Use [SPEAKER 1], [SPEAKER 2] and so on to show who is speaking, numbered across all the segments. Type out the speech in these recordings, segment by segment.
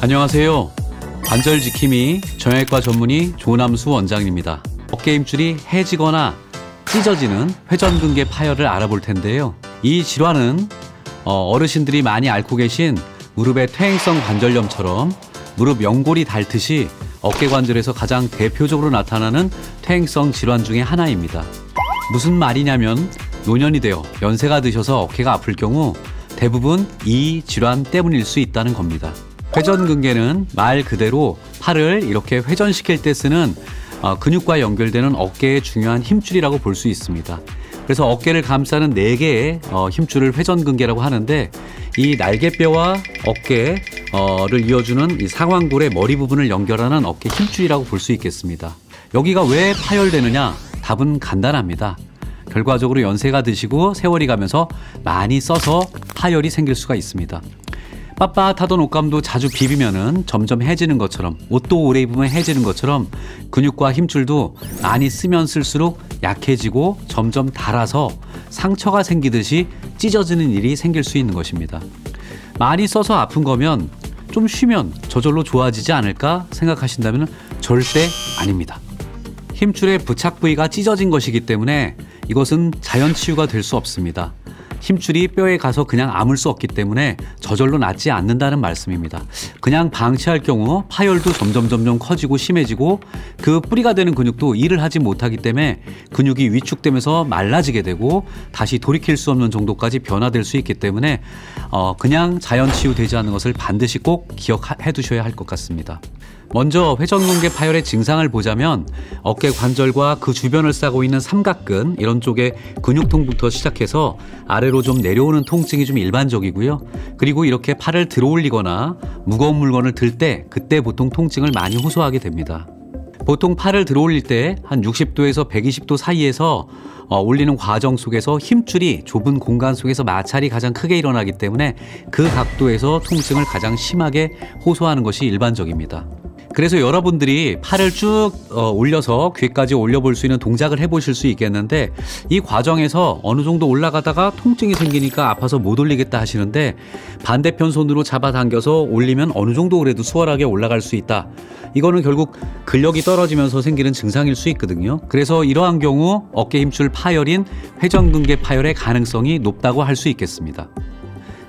[SPEAKER 1] 안녕하세요. 관절 지킴이 정형외과 전문의 조남수 원장입니다. 어깨 힘줄이 해지거나 찢어지는 회전근개 파열을 알아볼 텐데요. 이 질환은 어르신들이 많이 앓고 계신 무릎의 퇴행성 관절염처럼 무릎 연골이 닳듯이 어깨 관절에서 가장 대표적으로 나타나는 퇴행성 질환 중에 하나입니다. 무슨 말이냐면 노년이 되어 연세가 드셔서 어깨가 아플 경우 대부분 이 질환 때문일 수 있다는 겁니다. 회전근개는 말 그대로 팔을 이렇게 회전시킬 때 쓰는 근육과 연결되는 어깨의 중요한 힘줄이라고 볼 수 있습니다. 그래서 어깨를 감싸는 4개의 힘줄을 회전근개라고 하는데, 이 날개뼈와 어깨를 이어주는 이 상완골의 머리 부분을 연결하는 어깨 힘줄이라고 볼 수 있겠습니다. 여기가 왜 파열되느냐? 답은 간단합니다. 결과적으로 연세가 드시고 세월이 가면서 많이 써서 파열이 생길 수가 있습니다. 빳빳하던 옷감도 자주 비비면은 점점 해지는 것처럼, 옷도 오래 입으면 해지는 것처럼 근육과 힘줄도 많이 쓰면 쓸수록 약해지고 점점 닳아서 상처가 생기듯이 찢어지는 일이 생길 수 있는 것입니다. 많이 써서 아픈 거면 좀 쉬면 저절로 좋아지지 않을까 생각하신다면 절대 아닙니다. 힘줄의 부착 부위가 찢어진 것이기 때문에 이것은 자연 치유가 될 수 없습니다. 힘줄이 뼈에 가서 그냥 아물 수 없기 때문에 저절로 낫지 않는다는 말씀입니다. 그냥 방치할 경우 파열도 점점 커지고 심해지고 그 뿌리가 되는 근육도 일을 하지 못하기 때문에 근육이 위축되면서 말라지게 되고 다시 돌이킬 수 없는 정도까지 변화될 수 있기 때문에 그냥 자연 치유되지 않는 것을 반드시 꼭 기억해 두셔야 할 것 같습니다. 먼저 회전근개 파열의 증상을 보자면 어깨 관절과 그 주변을 싸고 있는 삼각근 이런 쪽의 근육통부터 시작해서 아래로 좀 내려오는 통증이 좀 일반적이고요. 그리고 이렇게 팔을 들어 올리거나 무거운 물건을 들 때 그때 보통 통증을 많이 호소하게 됩니다. 보통 팔을 들어 올릴 때 한 60도에서 120도 사이에서 올리는 과정 속에서 힘줄이 좁은 공간 속에서 마찰이 가장 크게 일어나기 때문에 그 각도에서 통증을 가장 심하게 호소하는 것이 일반적입니다. 그래서 여러분들이 팔을 쭉 올려서 귀까지 올려볼 수 있는 동작을 해보실 수 있겠는데, 이 과정에서 어느 정도 올라가다가 통증이 생기니까 아파서 못 올리겠다 하시는데 반대편 손으로 잡아당겨서 올리면 어느 정도 그래도 수월하게 올라갈 수 있다. 이거는 결국 근력이 떨어지면서 생기는 증상일 수 있거든요. 그래서 이러한 경우 어깨 힘줄 파열인 회전근개 파열의 가능성이 높다고 할 수 있겠습니다.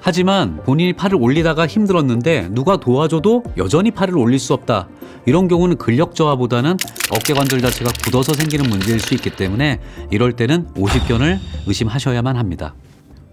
[SPEAKER 1] 하지만 본인이 팔을 올리다가 힘들었는데 누가 도와줘도 여전히 팔을 올릴 수 없다. 이런 경우는 근력 저하보다는 어깨 관절 자체가 굳어서 생기는 문제일 수 있기 때문에 이럴 때는 오십견을 의심하셔야만 합니다.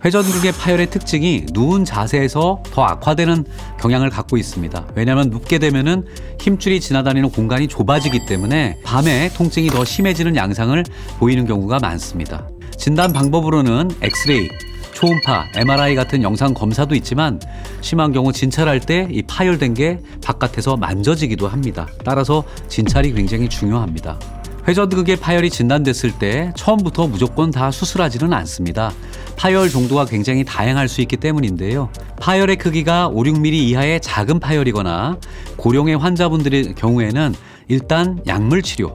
[SPEAKER 1] 회전근개 파열의 특징이 누운 자세에서 더 악화되는 경향을 갖고 있습니다. 왜냐하면 눕게 되면은 힘줄이 지나다니는 공간이 좁아지기 때문에 밤에 통증이 더 심해지는 양상을 보이는 경우가 많습니다. 진단 방법으로는 엑스레이, 초음파, MRI 같은 영상 검사도 있지만 심한 경우 진찰할 때 이 파열된 게 바깥에서 만져지기도 합니다. 따라서 진찰이 굉장히 중요합니다. 회전근개 파열이 진단됐을 때 처음부터 무조건 다 수술하지는 않습니다. 파열 정도가 굉장히 다양할 수 있기 때문인데요. 파열의 크기가 5, 6mm 이하의 작은 파열이거나 고령의 환자분들의 경우에는 일단 약물치료,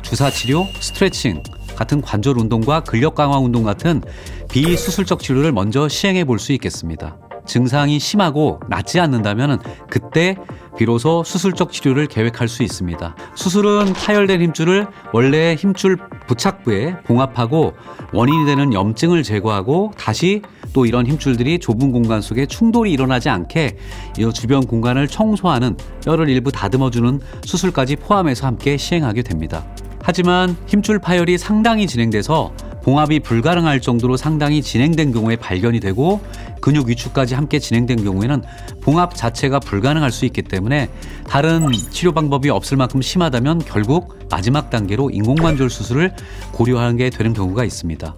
[SPEAKER 1] 주사치료, 스트레칭 같은 관절 운동과 근력 강화 운동 같은 비수술적 치료를 먼저 시행해 볼 수 있겠습니다. 증상이 심하고 낫지 않는다면 그때 비로소 수술적 치료를 계획할 수 있습니다. 수술은 파열된 힘줄을 원래 힘줄 부착부에 봉합하고 원인이 되는 염증을 제거하고 다시 또 이런 힘줄들이 좁은 공간 속에 충돌이 일어나지 않게 이 주변 공간을 청소하는, 뼈를 일부 다듬어주는 수술까지 포함해서 함께 시행하게 됩니다. 하지만 힘줄 파열이 상당히 진행돼서 봉합이 불가능할 정도로 상당히 진행된 경우에 발견이 되고 근육 위축까지 함께 진행된 경우에는 봉합 자체가 불가능할 수 있기 때문에 다른 치료 방법이 없을 만큼 심하다면 결국 마지막 단계로 인공관절 수술을 고려하게 되는 경우가 있습니다.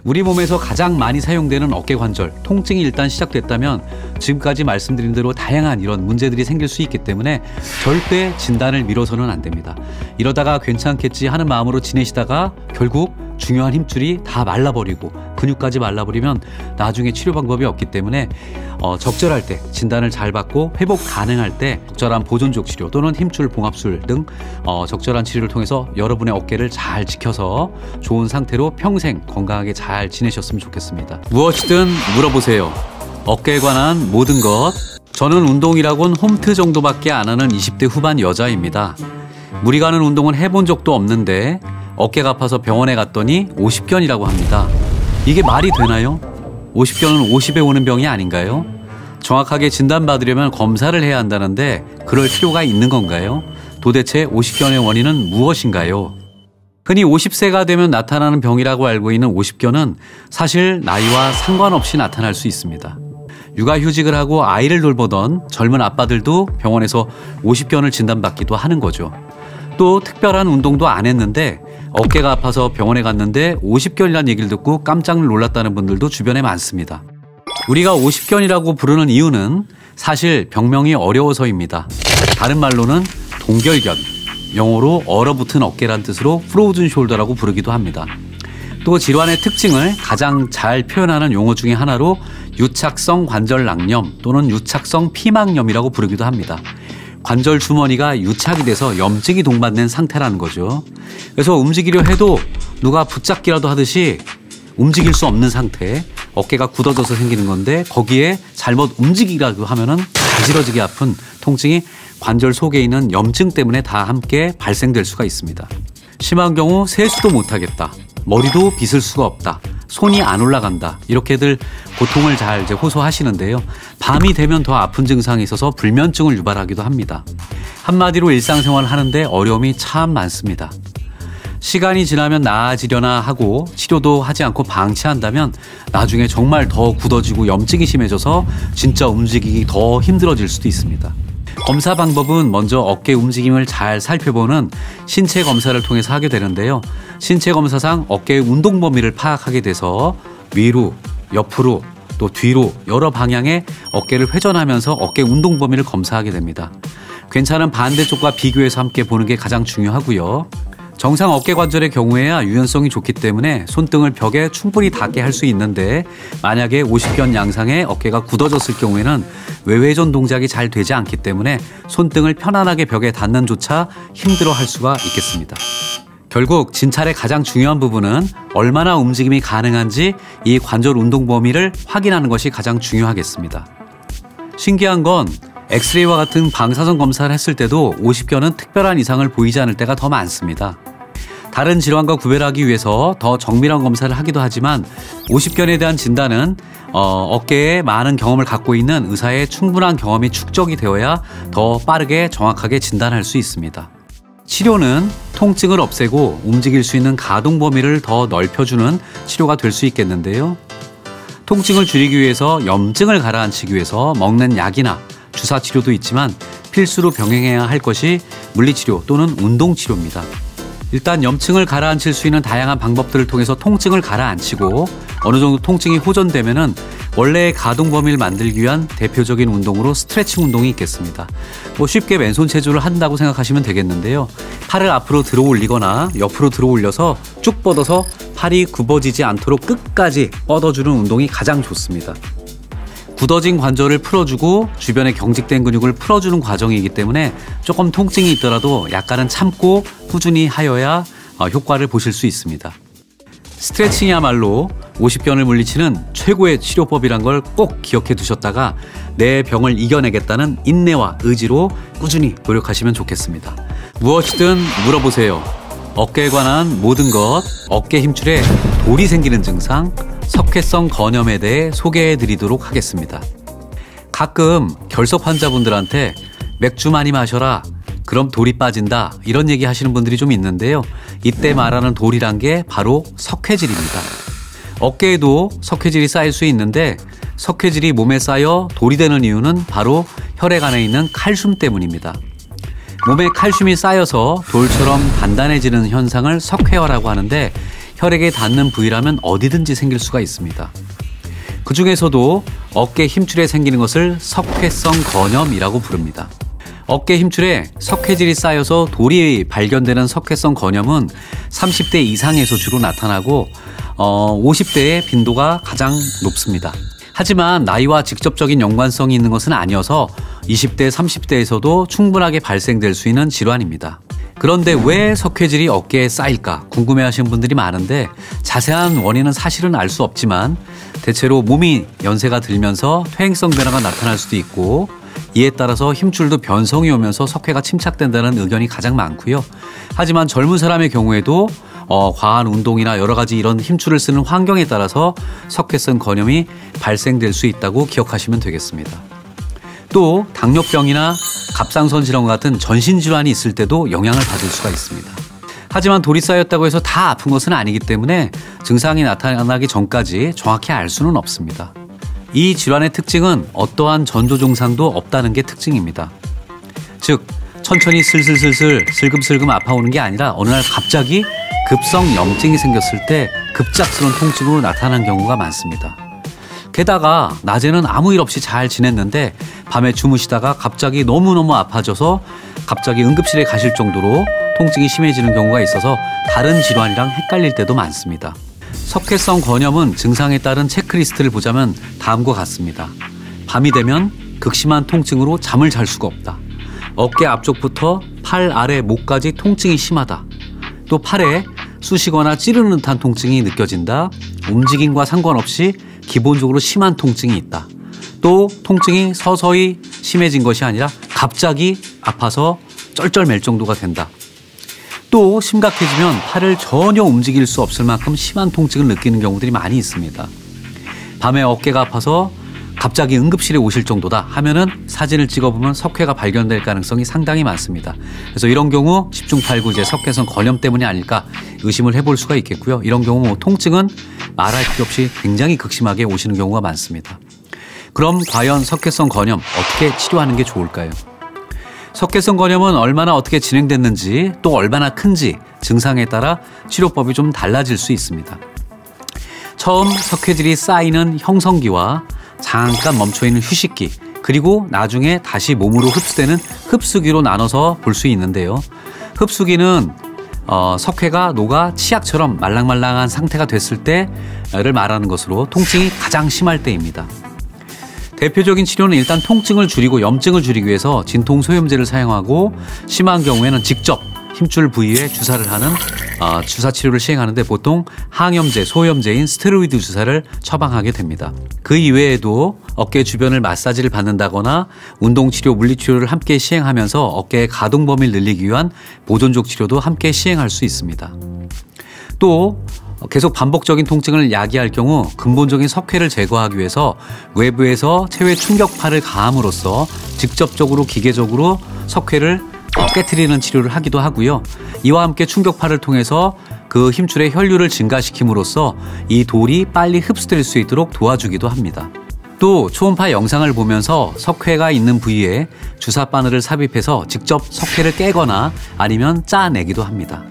[SPEAKER 1] 우리 몸에서 가장 많이 사용되는 어깨 관절, 통증이 일단 시작됐다면 지금까지 말씀드린 대로 다양한 이런 문제들이 생길 수 있기 때문에 절대 진단을 미뤄서는 안 됩니다. 이러다가 괜찮겠지 하는 마음으로 지내시다가 결국 중요한 힘줄이 다 말라버리고 근육까지 말라버리면 나중에 치료 방법이 없기 때문에 적절할 때 진단을 잘 받고 회복 가능할 때 적절한 보존적 치료 또는 힘줄 봉합술 등 적절한 치료를 통해서 여러분의 어깨를 잘 지켜서 좋은 상태로 평생 건강하게 잘 지내셨으면 좋겠습니다. 무엇이든 물어보세요. 어깨에 관한 모든 것 저는 운동이라곤 홈트 정도밖에 안 하는 20대 후반 여자입니다. 무리 가는 운동은 해본 적도 없는데 어깨가 아파서 병원에 갔더니 오십견이라고 합니다. 이게 말이 되나요? 오십견은 50에 오는 병이 아닌가요? 정확하게 진단받으려면 검사를 해야 한다는데 그럴 필요가 있는 건가요? 도대체 오십견의 원인은 무엇인가요? 흔히 50세가 되면 나타나는 병이라고 알고 있는 오십견은 사실 나이와 상관없이 나타날 수 있습니다. 육아휴직을 하고 아이를 돌보던 젊은 아빠들도 병원에서 오십견을 진단받기도 하는 거죠. 또 특별한 운동도 안 했는데 어깨가 아파서 병원에 갔는데 오십견이라는 얘기를 듣고 깜짝 놀랐다는 분들도 주변에 많습니다. 우리가 오십견이라고 부르는 이유는 사실 병명이 어려워서입니다. 다른 말로는 동결견, 영어로 얼어붙은 어깨란 뜻으로 프로즌 숄더라고 부르기도 합니다. 또 질환의 특징을 가장 잘 표현하는 용어 중에 하나로 유착성 관절낭염 또는 유착성 피막염이라고 부르기도 합니다. 관절 주머니가 유착이 돼서 염증이 동반된 상태라는 거죠. 그래서 움직이려 해도 누가 붙잡기라도 하듯이 움직일 수 없는 상태, 어깨가 굳어져서 생기는 건데 거기에 잘못 움직이라고 하면은 가지러지게 아픈 통증이 관절 속에 있는 염증 때문에 다 함께 발생될 수가 있습니다. 심한 경우 세수도 못하겠다, 머리도 빗을 수가 없다, 손이 안 올라간다, 이렇게들 고통을 잘 호소하시는데요. 밤이 되면 더 아픈 증상이 있어서 불면증을 유발하기도 합니다. 한마디로 일상생활을 하는데 어려움이 참 많습니다. 시간이 지나면 나아지려나 하고 치료도 하지 않고 방치한다면 나중에 정말 더 굳어지고 염증이 심해져서 진짜 움직이기 더 힘들어질 수도 있습니다. 검사 방법은 먼저 어깨 움직임을 잘 살펴보는 신체 검사를 통해서 하게 되는데요. 신체 검사상 어깨의 운동 범위를 파악하게 돼서 위로, 옆으로, 또 뒤로 여러 방향의 어깨를 회전하면서 어깨 운동 범위를 검사하게 됩니다. 괜찮은 반대쪽과 비교해서 함께 보는 게 가장 중요하고요. 정상 어깨 관절의 경우에야 유연성이 좋기 때문에 손등을 벽에 충분히 닿게 할 수 있는데 만약에 오십견 양상의 어깨가 굳어졌을 경우에는 외회전 동작이 잘 되지 않기 때문에 손등을 편안하게 벽에 닿는 조차 힘들어 할 수가 있겠습니다. 결국 진찰의 가장 중요한 부분은 얼마나 움직임이 가능한지 이 관절 운동 범위를 확인하는 것이 가장 중요하겠습니다. 신기한 건 엑스레이와 같은 방사선 검사를 했을 때도 오십견은 특별한 이상을 보이지 않을 때가 더 많습니다. 다른 질환과 구별하기 위해서 더 정밀한 검사를 하기도 하지만 오십견에 대한 진단은 어깨에 많은 경험을 갖고 있는 의사의 충분한 경험이 축적이 되어야 더 빠르게 정확하게 진단할 수 있습니다. 치료는 통증을 없애고 움직일 수 있는 가동 범위를 더 넓혀주는 치료가 될 수 있겠는데요. 통증을 줄이기 위해서 염증을 가라앉히기 위해서 먹는 약이나 주사 치료도 있지만 필수로 병행해야 할 것이 물리치료 또는 운동치료입니다. 일단 염증을 가라앉힐 수 있는 다양한 방법들을 통해서 통증을 가라앉히고 어느 정도 통증이 호전되면은 원래의 가동 범위를 만들기 위한 대표적인 운동으로 스트레칭 운동이 있겠습니다. 쉽게 맨손 체조를 한다고 생각하시면 되겠는데요. 팔을 앞으로 들어 올리거나 옆으로 들어 올려서 쭉 뻗어서 팔이 굽어지지 않도록 끝까지 뻗어주는 운동이 가장 좋습니다. 굳어진 관절을 풀어주고 주변에 경직된 근육을 풀어주는 과정이기 때문에 조금 통증이 있더라도 약간은 참고 꾸준히 하여야 효과를 보실 수 있습니다. 스트레칭이야말로 오십견을 물리치는 최고의 치료법이란 걸 꼭 기억해 두셨다가 내 병을 이겨내겠다는 인내와 의지로 꾸준히 노력하시면 좋겠습니다. 무엇이든 물어보세요. 어깨에 관한 모든 것, 어깨 힘줄에 돌이 생기는 증상, 석회성 건염에 대해 소개해 드리도록 하겠습니다. 가끔 결석 환자분들한테 맥주 많이 마셔라, 그럼 돌이 빠진다, 이런 얘기 하시는 분들이 좀 있는데요. 이때 말하는 돌이란 게 바로 석회질입니다. 어깨에도 석회질이 쌓일 수 있는데 석회질이 몸에 쌓여 돌이 되는 이유는 바로 혈액 안에 있는 칼슘 때문입니다. 몸에 칼슘이 쌓여서 돌처럼 단단해지는 현상을 석회화라고 하는데 혈액에 닿는 부위라면 어디든지 생길 수가 있습니다. 그 중에서도 어깨 힘줄에 생기는 것을 석회성 건염이라고 부릅니다. 어깨 힘줄에 석회질이 쌓여서 돌이 발견되는 석회성 건염은 30대 이상에서 주로 나타나고 50대의 빈도가 가장 높습니다. 하지만 나이와 직접적인 연관성이 있는 것은 아니어서 20대, 30대에서도 충분하게 발생될 수 있는 질환입니다. 그런데 왜 석회질이 어깨에 쌓일까 궁금해하시는 분들이 많은데 자세한 원인은 사실은 알 수 없지만 대체로 몸이 연세가 들면서 퇴행성 변화가 나타날 수도 있고 이에 따라서 힘줄도 변성이 오면서 석회가 침착된다는 의견이 가장 많고요. 하지만 젊은 사람의 경우에도 과한 운동이나 여러 가지 이런 힘줄을 쓰는 환경에 따라서 석회성 건염이 발생될 수 있다고 기억하시면 되겠습니다. 또 당뇨병이나 갑상선 질환 같은 전신질환이 있을 때도 영향을 받을 수가 있습니다. 하지만 돌이 쌓였다고 해서 다 아픈 것은 아니기 때문에 증상이 나타나기 전까지 정확히 알 수는 없습니다. 이 질환의 특징은 어떠한 전조 증상도 없다는 게 특징입니다. 즉 천천히 슬금슬금 아파오는 게 아니라 어느 날 갑자기 급성 염증이 생겼을 때 급작스러운 통증으로 나타나는 경우가 많습니다. 게다가 낮에는 아무 일 없이 잘 지냈는데 밤에 주무시다가 갑자기 너무너무 아파져서 갑자기 응급실에 가실 정도로 통증이 심해지는 경우가 있어서 다른 질환이랑 헷갈릴 때도 많습니다. 석회성 건염은 증상에 따른 체크리스트를 보자면 다음과 같습니다. 밤이 되면 극심한 통증으로 잠을 잘 수가 없다. 어깨 앞쪽부터 팔 아래 목까지 통증이 심하다. 또 팔에 쑤시거나 찌르는 듯한 통증이 느껴진다. 움직임과 상관없이 기본적으로 심한 통증이 있다. 또 통증이 서서히 심해진 것이 아니라 갑자기 아파서 쩔쩔맬 정도가 된다. 또 심각해지면 팔을 전혀 움직일 수 없을 만큼 심한 통증을 느끼는 경우들이 많이 있습니다. 밤에 어깨가 아파서 갑자기 응급실에 오실 정도다 하면은 사진을 찍어보면 석회가 발견될 가능성이 상당히 많습니다. 그래서 이런 경우 집중팔구제 석회성 건염 때문이 아닐까 의심을 해볼 수가 있겠고요. 이런 경우 통증은 말할 필요 없이 굉장히 극심하게 오시는 경우가 많습니다. 그럼 과연 석회성 건염 어떻게 치료하는 게 좋을까요? 석회성 건염은 얼마나 어떻게 진행됐는지 또 얼마나 큰지 증상에 따라 치료법이 좀 달라질 수 있습니다. 처음 석회질이 쌓이는 형성기와 잠깐 멈춰있는 휴식기 그리고 나중에 다시 몸으로 흡수되는 흡수기로 나눠서 볼 수 있는데요. 흡수기는 석회가 녹아 치약처럼 말랑말랑한 상태가 됐을 때를 말하는 것으로 통증이 가장 심할 때입니다. 대표적인 치료는 일단 통증을 줄이고 염증을 줄이기 위해서 진통소염제를 사용하고 심한 경우에는 직접 힘줄 부위에 주사를 하는 주사 치료를 시행하는데 보통 항염제, 소염제인 스테로이드 주사를 처방하게 됩니다. 그 이외에도 어깨 주변을 마사지를 받는다거나 운동치료, 물리치료를 함께 시행하면서 어깨의 가동 범위를 늘리기 위한 보존적 치료도 함께 시행할 수 있습니다. 또 계속 반복적인 통증을 야기할 경우 근본적인 석회를 제거하기 위해서 외부에서 체외 충격파를 가함으로써 직접적으로 기계적으로 석회를 깨트리는 치료를 하기도 하고요. 이와 함께 충격파를 통해서 그 힘줄의 혈류를 증가시킴으로써 이 돌이 빨리 흡수될 수 있도록 도와주기도 합니다. 또 초음파 영상을 보면서 석회가 있는 부위에 주사 바늘을 삽입해서 직접 석회를 깨거나 아니면 짜내기도 합니다.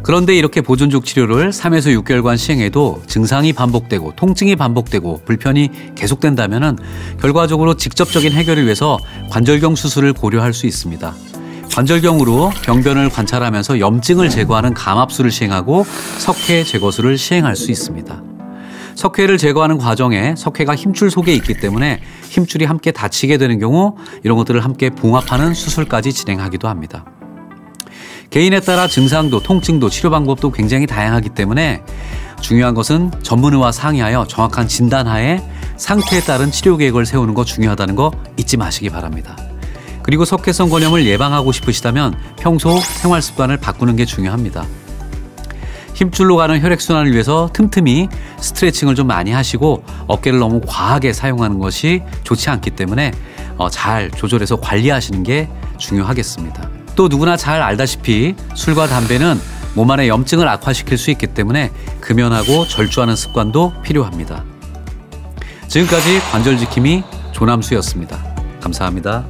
[SPEAKER 1] 그런데 이렇게 보존적 치료를 3에서 6개월간 시행해도 증상이 반복되고 통증이 반복되고 불편이 계속된다면 결과적으로 직접적인 해결을 위해서 관절경 수술을 고려할 수 있습니다. 관절경으로 병변을 관찰하면서 염증을 제거하는 감압술을 시행하고 석회 제거술을 시행할 수 있습니다. 석회를 제거하는 과정에 석회가 힘줄 속에 있기 때문에 힘줄이 함께 닫히게 되는 경우 이런 것들을 함께 봉합하는 수술까지 진행하기도 합니다. 개인에 따라 증상도 통증도 치료 방법도 굉장히 다양하기 때문에 중요한 것은 전문의와 상의하여 정확한 진단하에 상태에 따른 치료 계획을 세우는 거 중요하다는 거 잊지 마시기 바랍니다. 그리고 석회성 건염을 예방하고 싶으시다면 평소 생활 습관을 바꾸는 게 중요합니다. 힘줄로 가는 혈액순환을 위해서 틈틈이 스트레칭을 좀 많이 하시고 어깨를 너무 과하게 사용하는 것이 좋지 않기 때문에 잘 조절해서 관리하시는 게 중요하겠습니다. 또 누구나 잘 알다시피 술과 담배는 몸 안의 염증을 악화시킬 수 있기 때문에 금연하고 절주하는 습관도 필요합니다. 지금까지 관절지킴이 조남수였습니다. 감사합니다.